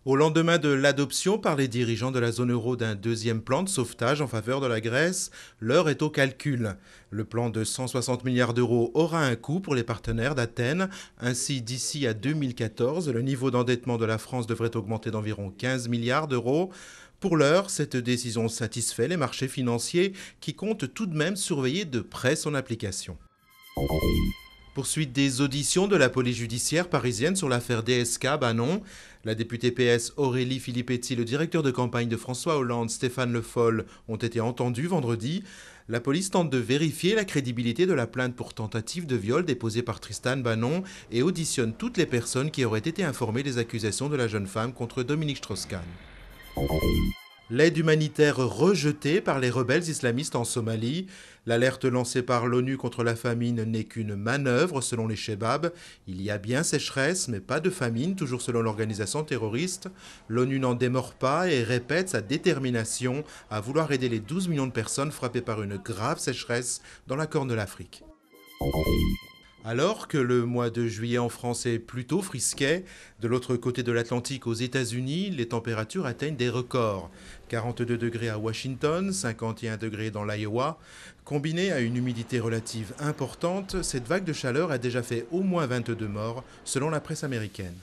Au lendemain de l'adoption par les dirigeants de la zone euro d'un deuxième plan de sauvetage en faveur de la Grèce, l'heure est au calcul. Le plan de 160 milliards d'euros aura un coût pour les partenaires d'Athènes. Ainsi, d'ici à 2014, le niveau d'endettement de la France devrait augmenter d'environ 15 milliards d'euros. Pour l'heure, cette décision satisfait les marchés financiers qui comptent tout de même surveiller de près son application. Poursuite des auditions de la police judiciaire parisienne sur l'affaire DSK, non. La députée PS Aurélie Filippetti, le directeur de campagne de François Hollande, Stéphane Le Foll, ont été entendus vendredi. La police tente de vérifier la crédibilité de la plainte pour tentative de viol déposée par Tristan Banon et auditionne toutes les personnes qui auraient été informées des accusations de la jeune femme contre Dominique Strauss-Kahn. L'aide humanitaire rejetée par les rebelles islamistes en Somalie. L'alerte lancée par l'ONU contre la famine n'est qu'une manœuvre selon les Chebabs. Il y a bien sécheresse, mais pas de famine, toujours selon l'organisation terroriste. L'ONU n'en démord pas et répète sa détermination à vouloir aider les 12 millions de personnes frappées par une grave sécheresse dans la Corne de l'Afrique. Alors que le mois de juillet en France est plutôt frisquet, de l'autre côté de l'Atlantique aux États-Unis, les températures atteignent des records. 42 degrés à Washington, 51 degrés dans l'Iowa. Combinée à une humidité relative importante, cette vague de chaleur a déjà fait au moins 22 morts selon la presse américaine.